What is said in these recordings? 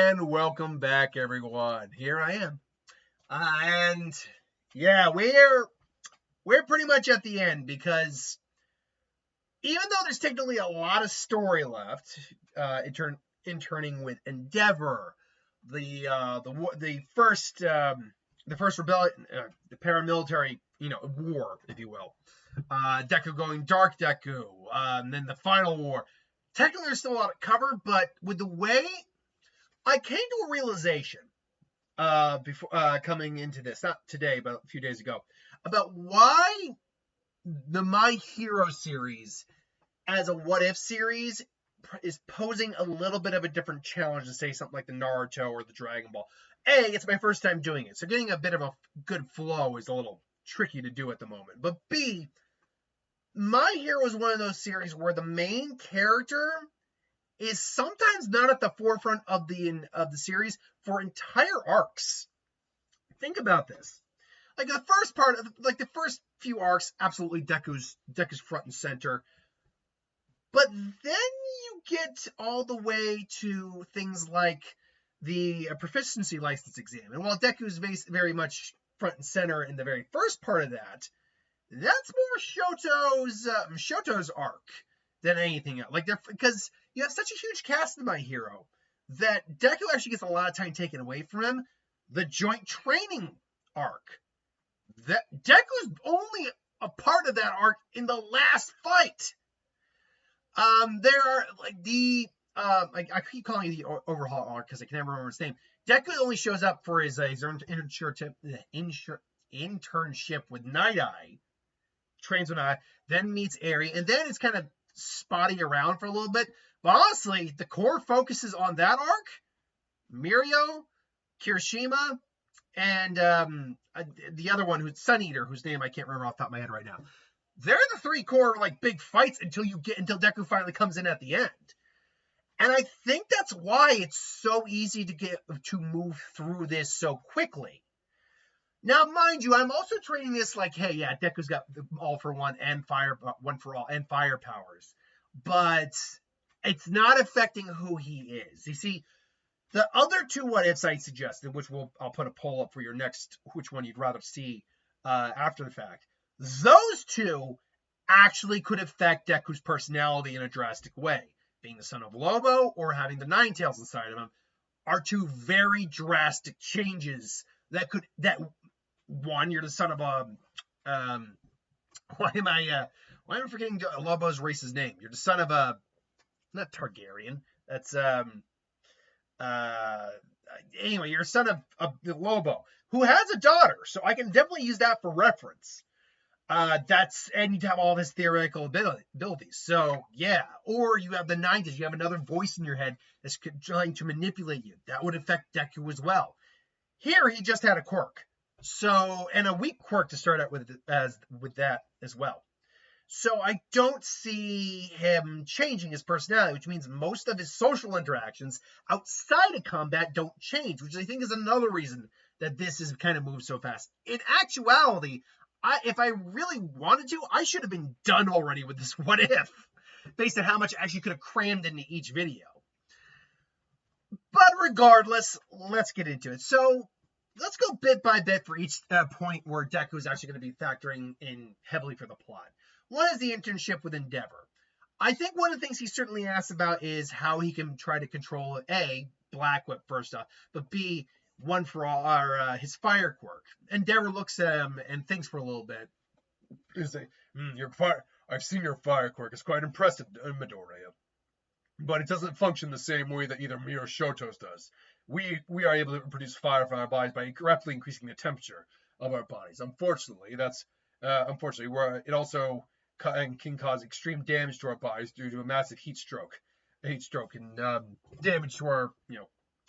And welcome back, everyone. Here I am. And yeah, we're pretty much at the end because even though there's technically a lot of story left, interning with Endeavor, the first rebellion, the paramilitary, war, if you will. Deku going Dark Deku, and then the final war. Technically, there's still a lot of cover, but with the way I came to a realization before coming into this, not today, but a few days ago, about why the My Hero series as a what if series is posing a little bit of a different challenge to say something like the Naruto or the Dragon Ball. A, it's my first time doing it, so getting a bit of a good flow is a little tricky to do at the moment. But B, My Hero is one of those series where the main character is sometimes not at the forefront of the series for entire arcs. Think about this. Like the first part of the first few arcs, absolutely Deku's front and center. But then you get all the way to things like the proficiency license exam. And while Deku's very much front and center in the very first part of that, that's more Shoto's arc than anything else. Because you have such a huge cast in My Hero that Deku actually gets a lot of time taken away from him. The joint training arc. That Deku's only a part of that arc in the last fight. There are I keep calling it the overhaul arc because I can never remember his name. Deku only shows up for his internship with Night Eye, trains with Night Eye, then meets Eri, and then it's kind of spotty around for a little bit. But honestly, the core focuses on that arc. Mirio, Kirishima, and the other one who's Sun Eater, whose name I can't remember off the top of my head right now. They're the three core big fights until Deku finally comes in at the end. And I think that's why it's so easy to move through this so quickly. Now, mind you, I'm also treating this like, hey, yeah, Deku's got all for one and one for all and fire powers, but it's not affecting who he is. You see, the other two what ifs I suggested, which I'll put a poll up for your next, which one you'd rather see after the fact. Those two actually could affect Deku's personality in a drastic way. Being the son of Lobo or having the Nine Tails inside of him are two very drastic changes that one, you're the son of why am I forgetting Lobo's race's name? You're the son of not Targaryen. That's anyway, you're a son of the Lobo, who has a daughter, so I can definitely use that for reference. And you have all this theoretical abilities. So yeah, or you have the 90s, you have another voice in your head that's trying to manipulate you. That would affect Deku as well. Here, he just had a quirk. So, and a weak quirk to start out with that as well. So I don't see him changing his personality, which means most of his social interactions outside of combat don't change, which I think is another reason that this is kind of moved so fast. In actuality, if I really wanted to, I should have been done already with this what if, based on how much I actually could have crammed into each video. But regardless, let's get into it. So let's go bit by bit for each point where Deku is actually going to be factoring in heavily for the plot. One is the internship with Endeavor. I think one of the things he certainly asks about is how he can try to control A, Black Whip first off, but B, one for all, or his fire quirk. Endeavor looks at him and thinks for a little bit. He's like, I've seen your fire quirk. It's quite impressive, Midoriya. But it doesn't function the same way that either me or Shoto's does. We are able to produce fire from our bodies by rapidly increasing the temperature of our bodies. Unfortunately, it also can cause extreme damage to our bodies due to a massive heat stroke, and damage to our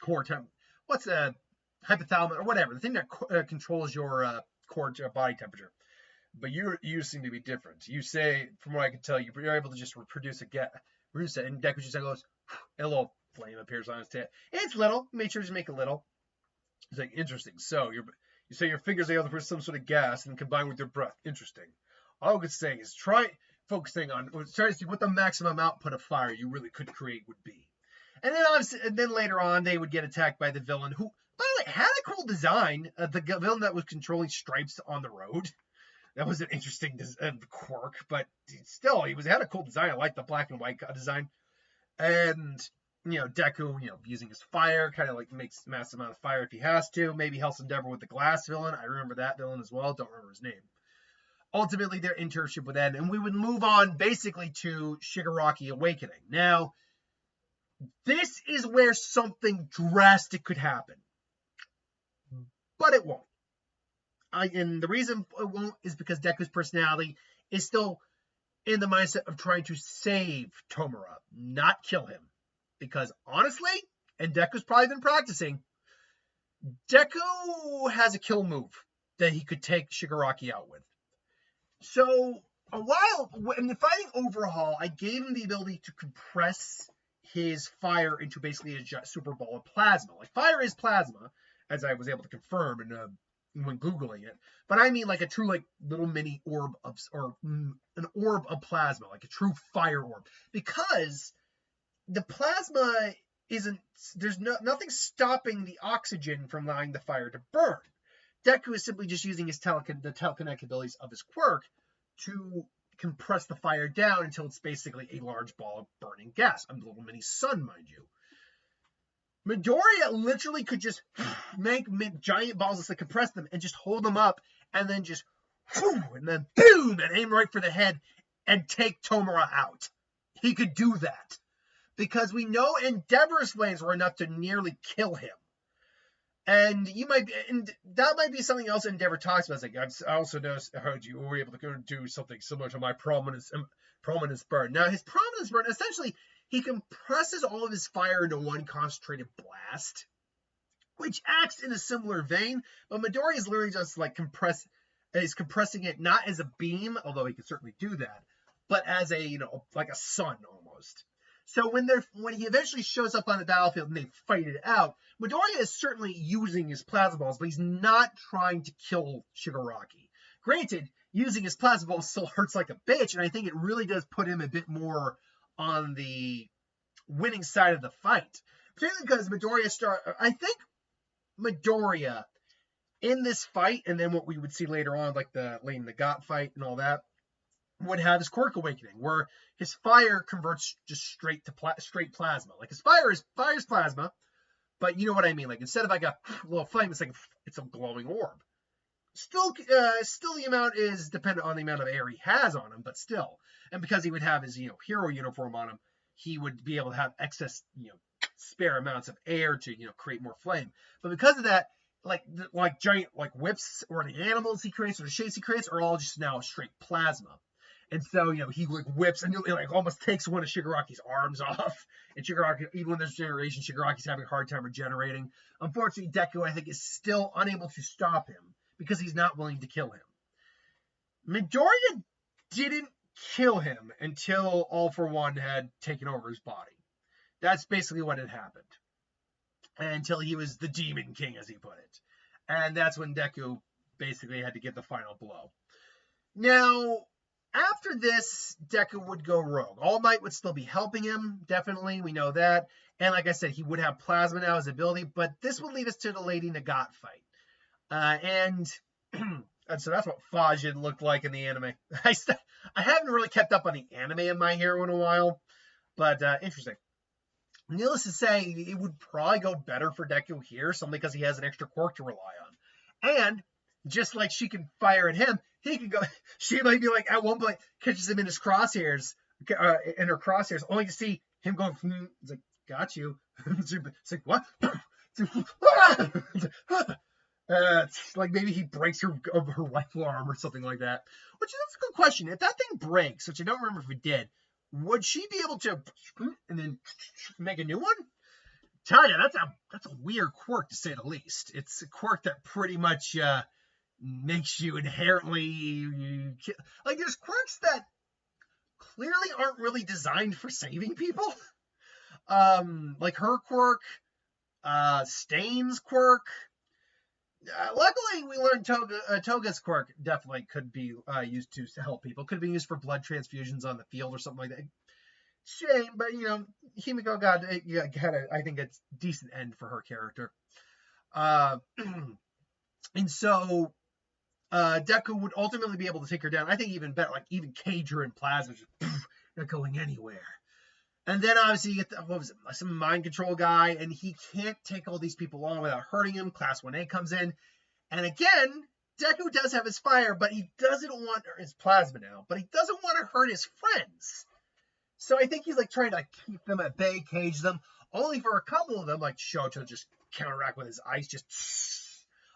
core temp. What's hypothalamus or whatever, the thing that controls your core body temperature. But you seem to be different. You say, from what I can tell, you're able to just produce it, and Deku just goes, and a little flame appears on his tail. It's little. Make sure to make it little. It's like, interesting. So you say your fingers are able to produce some sort of gas and combine with your breath. Interesting. All I could say is try to see what the maximum output of fire you really could create would be. And then obviously, and then later on, they would get attacked by the villain, who, by the way, had a cool design. The villain that was controlling stripes on the road. That was an interesting quirk, but still, had a cool design. I like the black and white design. And Deku, using his fire, kind of like makes a massive amount of fire if he has to. Maybe helps Endeavor with the glass villain. I remember that villain as well. Don't remember his name. Ultimately, their internship would end, and we would move on basically to Shigaraki Awakening. Now, this is where something drastic could happen, but it won't. And the reason it won't is because Deku's personality is still in the mindset of trying to save Tomura, not kill him. Because honestly, and Deku's probably been practicing, Deku has a kill move that he could take Shigaraki out with. So, a while, in the fighting Overhaul, I gave him the ability to compress his fire into basically a super ball of plasma. Like, fire is plasma, as I was able to confirm when Googling it. But I mean like a true, like, little mini orb an orb of plasma, like a true fire orb. Because the plasma there's nothing stopping the oxygen from allowing the fire to burn. Deku is simply just using the telekinetic abilities of his quirk to compress the fire down until it's basically a large ball of burning gas. A little mini sun, mind you. Midoriya literally could just make giant balls that compress them and just hold them up and then just and then boom and aim right for the head and take Tomura out. He could do that because we know Endeavor's flames were enough to nearly kill him. And that might be something else Endeavor talks about. It's like, I also heard you were able to go do something similar to my prominence burn. Now, his prominence burn, essentially, he compresses all of his fire into one concentrated blast, which acts in a similar vein. But Midoriya is literally just like compressing it not as a beam, although he can certainly do that, but as a like a sun almost. So when he eventually shows up on the battlefield and they fight it out, Midoriya is certainly using his plasma balls, but he's not trying to kill Shigaraki. Granted, using his plasma balls still hurts like a bitch, and I think it really does put him a bit more on the winning side of the fight. Particularly because I think Midoriya in this fight, and then what we would see later on, like the Lady Nagant fight and all that, would have his Quirk Awakening, where his fire converts just straight plasma. Like his fire's plasma, but you know what I mean. Like instead of like a little flame, it's a glowing orb. Still the amount is dependent on the amount of air he has on him, but still. And because he would have his hero uniform on him, he would be able to have excess spare amounts of air to create more flame. But because of that, like giant like whips or the animals he creates or the shapes he creates are all just now straight plasma. And so, he like whips and like almost takes one of Shigaraki's arms off. And Shigaraki, even when there's generation, Shigaraki's having a hard time regenerating. Unfortunately, Deku, I think, is still unable to stop him because he's not willing to kill him. Midoriya didn't kill him until All For One had taken over his body. That's basically what had happened. Until he was the Demon King, as he put it. And that's when Deku basically had to get the final blow. Now, after this, Deku would go rogue. All Might would still be helping him, definitely, we know that. And like I said, he would have plasma now as ability, but this would lead us to the Lady Nagant fight. And so that's what Fajin looked like in the anime. I haven't really kept up on the anime of My Hero in a while, but interesting. Needless to say, it would probably go better for Deku here, simply because he has an extra quirk to rely on. And just like she can fire at him, he can go. She might be like at one point catches him in his crosshairs, only to see him going. It's like, got you. It's like what? It's like maybe he breaks her rifle arm or something like that. Which is a good question. If that thing breaks, which I don't remember if it did, would she be able to and then make a new one? Tell you, that's a weird quirk to say the least. It's a quirk that pretty much makes you inherently like there's quirks that clearly aren't really designed for saving people. Like her quirk, Stain's quirk. Luckily, we learned Toga's quirk definitely could be used to help people. Could be used for blood transfusions on the field or something like that. shame, but Himiko got I think it's a decent end for her character. And so Deku would ultimately be able to take her down. I think even better, like even cage her in plasma, just not going anywhere. And then obviously you get some mind control guy, and he can't take all these people on without hurting him. Class 1A comes in, and again, Deku does have his fire, but he doesn't want his plasma now, but he doesn't want to hurt his friends. So I think he's like trying to keep them at bay, cage them, only for a couple of them, like Shoto, just counteract with his ice, just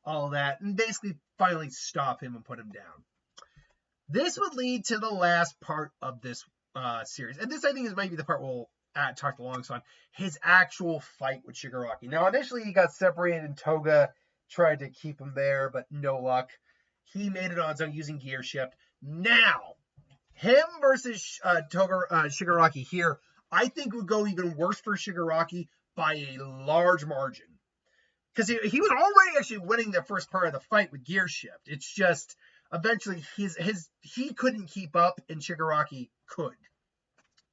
all that, and basically finally stop him and put him down. This would lead to the last part of this series, and this I think is maybe the part we'll talk the longest on, his actual fight with Shigaraki. Now initially he got separated and Toga tried to keep him there, but no luck. He made it on his own using gear shift. Now, him versus Shigaraki here, I think would go even worse for Shigaraki by a large margin. Because he was already actually winning the first part of the fight with gear shift. It's just eventually he couldn't keep up and Shigaraki could.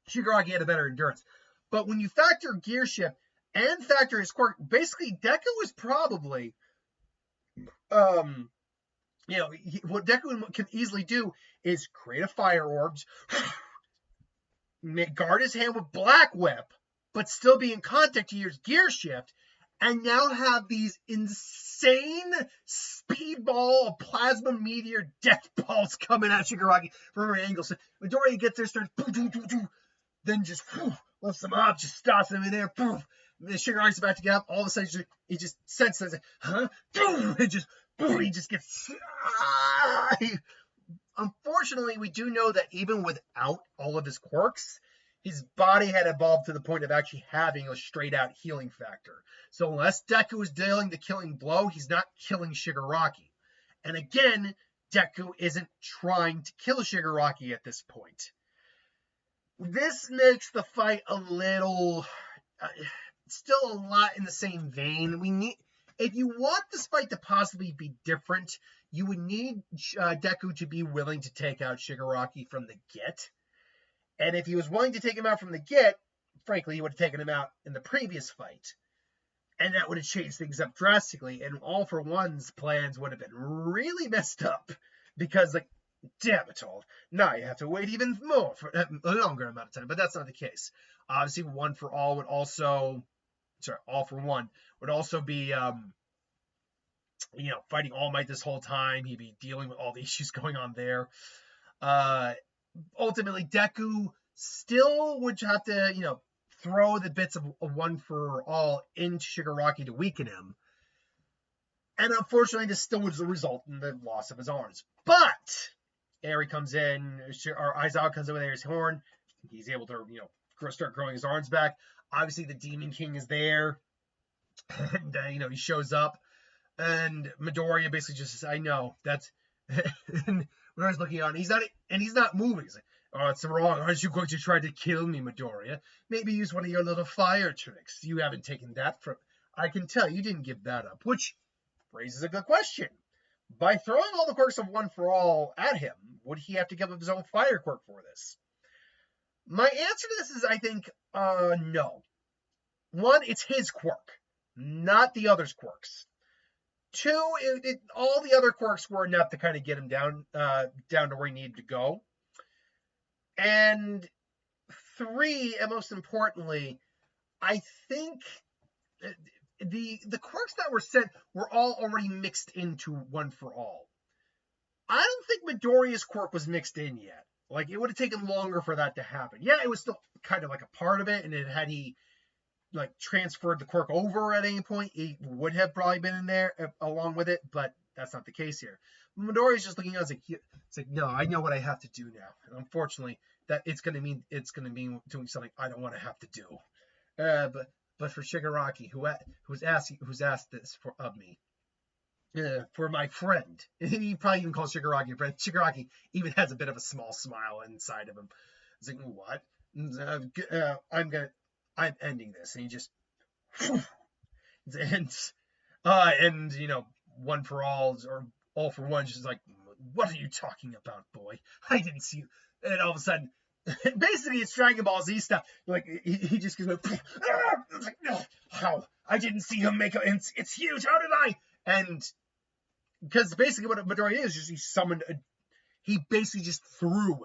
Shigaraki had a better endurance. But when you factor gear shift and factor his quirk, basically Deku was probably what Deku can easily do is create a fire orb, guard his hand with Black Whip, but still be in contact to use gear shift, and now have these insane speedball of plasma meteor death balls coming at Shigaraki from every angle. So Midoriya gets there, starts then just lifts him up, just stops him in there. Shigaraki's about to get up. All of a sudden, he just senses, huh? It just, he just gets. Unfortunately, we do know that even without all of his quirks, his body had evolved to the point of actually having a straight-out healing factor. So unless Deku is dealing the killing blow, he's not killing Shigaraki. And again, Deku isn't trying to kill Shigaraki at this point. This makes the fight a little... still a lot in the same vein. If you want this fight to possibly be different, you would need Deku to be willing to take out Shigaraki from the get. And if he was willing to take him out from the get, frankly, he would have taken him out in the previous fight. And that would have changed things up drastically. And All for One's plans would have been really messed up. Because, damn it all. Now you have to wait even more for a longer amount of time. But that's not the case. Obviously, All for One would also be, fighting All Might this whole time. He'd be dealing with all the issues going on there. Ultimately, Deku still would have to, throw the bits of One for All into Shigaraki to weaken him. And unfortunately, this still was the result in the loss of his arms. But Eri comes in, or Aizawa comes in with Eri's horn. He's able to, start growing his arms back. Obviously, the Demon King is there. And, he shows up. And Midoriya basically just says, I know, that's... and Midoriya's looking on, he's not moving. He's like, oh, it's wrong. Aren't you going to try to kill me, Midoriya? Maybe use one of your little fire tricks. You haven't taken that from... I can tell you didn't give that up. Which raises a good question. By throwing all the quirks of One for All at him, would he have to give up his own fire quirk for this? My answer to this is, I think, no. One, it's his quirk, not the other's quirks. Two, all the other quirks were enough to kind of get him down to where he needed to go. And three, and most importantly, I think the quirks that were sent were all already mixed into One for All. I don't think Midoriya's quirk was mixed in yet. It would have taken longer for that to happen. Yeah, it was still kind of like a part of it, and had he transferred the quirk over at any point, it would have probably been in there along with it, but that's not the case here. Midoriya's just looking at it, it's like, no, I know what I have to do now. And unfortunately, that it's gonna mean doing something I don't want to have to do. But for Shigaraki, who's asked this of me, for my friend, he probably even calls Shigaraki a friend. Shigaraki even has a bit of a small smile inside of him. He's like, what? I'm ending this, and he just and One for All or All for One just like, what are you talking about, boy? I didn't see you. And all of a sudden, basically it's Dragon Ball Z stuff. Like he just goes, like, how I didn't see him make it's huge. How did I? And because basically what Midoriya is he summoned he basically just threw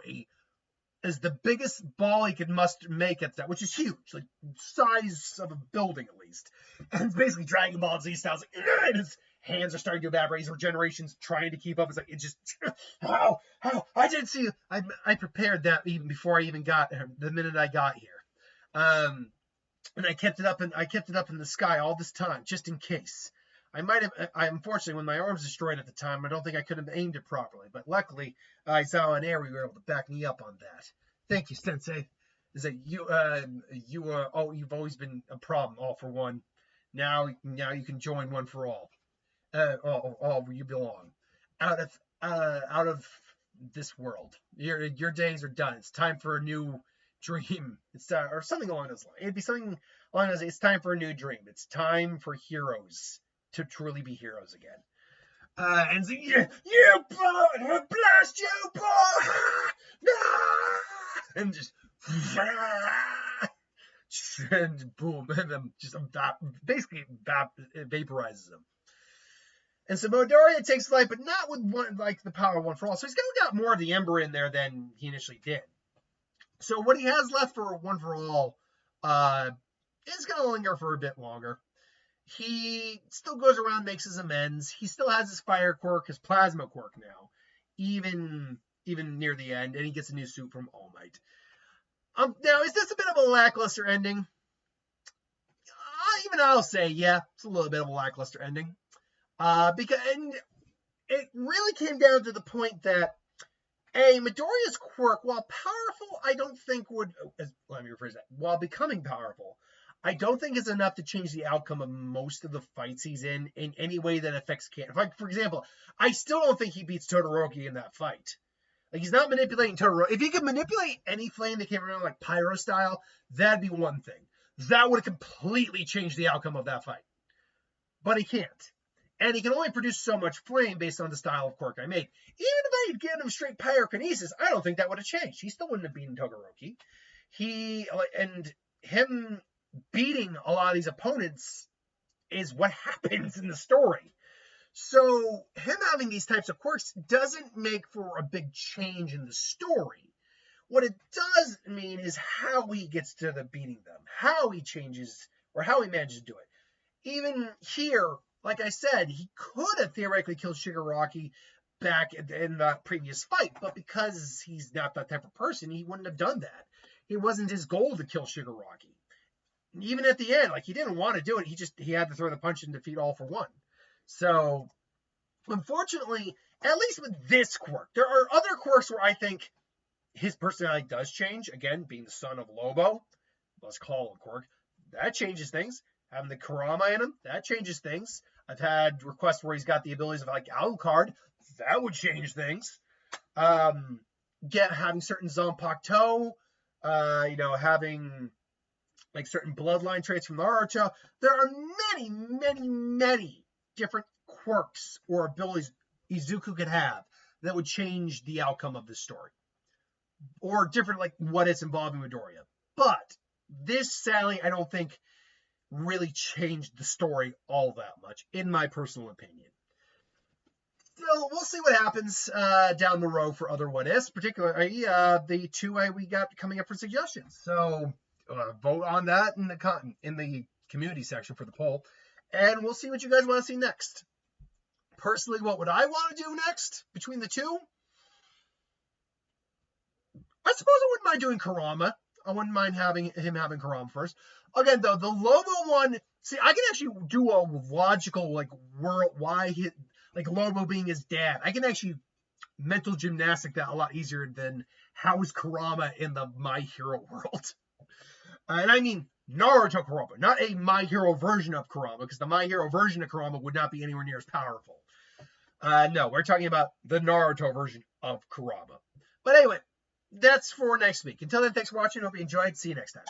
as the biggest ball he could make at that, which is huge, like size of a building at least. And it's basically Dragon Ball Z style. Like, and his hands are starting to evaporate. His regeneration's trying to keep up. It's like, it just, how, I didn't see you. I prepared that even before I even got the minute I got here. And I kept it up in the sky all this time, just in case. Unfortunately, when my arm was destroyed at the time, I don't think I could have aimed it properly. But luckily, I saw an air, you were able to back me up on that. Thank you, Sensei. Is that you've always been a problem, all for one. Now you can join one for all. All where you belong. Out of this world. Your days are done. It's time for a new dream. It's or something along those lines. It'd be something along those lines. It's time for a new dream. It's time for heroes to truly be heroes again. And so, you blast you, boy! And just, and boom, and then just basically vaporizes him. And so Midoriya takes life, but not with the power of one for all. So he's got more of the Ember in there than he initially did. So what he has left for one for all is going to linger for a bit longer. He still goes around, makes his amends. He still has his fire quirk, his plasma quirk now, even near the end, and he gets a new suit from All Might. Now, is this a bit of a lackluster ending? Even I'll say, yeah, it's a little bit of a lackluster ending. Because it really came down to the point that Midoriya's quirk, while powerful, I don't think would, let me rephrase that, while becoming powerful, I don't think it's enough to change the outcome of most of the fights he's in any way that affects canon. Like, for example, I still don't think he beats Todoroki in that fight. Like, he's not manipulating Todoroki. If he could manipulate any flame that came around like Pyro style, that'd be one thing. That would have completely changed the outcome of that fight. But he can't. And he can only produce so much flame based on the style of quirk I made. Even if I had given him straight pyrokinesis, I don't think that would have changed. He still wouldn't have beaten Todoroki. Him beating a lot of these opponents is what happens in the story. So him having these types of quirks doesn't make for a big change in the story. What it does mean is how he gets to the beating them, how he changes or how he manages to do it. Even here, like I said, he could have theoretically killed Shigaraki back in the previous fight, but because he's not that type of person, he wouldn't have done that. It wasn't his goal to kill Shigaraki. Even at the end, like, he didn't want to do it. He had to throw the punch and defeat all for one. So, unfortunately, at least with this quirk, there are other quirks where I think his personality does change. Again, being the son of Lobo, let's call it a quirk, that changes things. Having the Kurama in him, that changes things. I've had requests where he's got the abilities of like Alucard, that would change things. Having certain Zanpakuto, having like certain bloodline traits from Naruto. There are many, many, many different quirks or abilities Izuku could have that would change the outcome of this story. Or different, like, what it's involving Midoriya. But this, sadly, I don't think really changed the story all that much, in my personal opinion. So we'll see what happens down the road for other what ifs, particularly the two we got coming up for suggestions. So vote on that in the community section for the poll, and we'll see what you guys want to see next. Personally, what would I want to do next between the two? I suppose I wouldn't mind doing Kurama. I wouldn't mind having Kurama first. Again, though, the Lobo one, see, I can actually do a logical, like, Lobo being his dad. I can actually mental gymnastic that a lot easier than how is Kurama in the My Hero world. And I mean Naruto Kurama, not a My Hero version of Kurama, because the My Hero version of Kurama would not be anywhere near as powerful. No, we're talking about the Naruto version of Kurama. But anyway, that's for next week. Until then, thanks for watching. Hope you enjoyed. See you next time.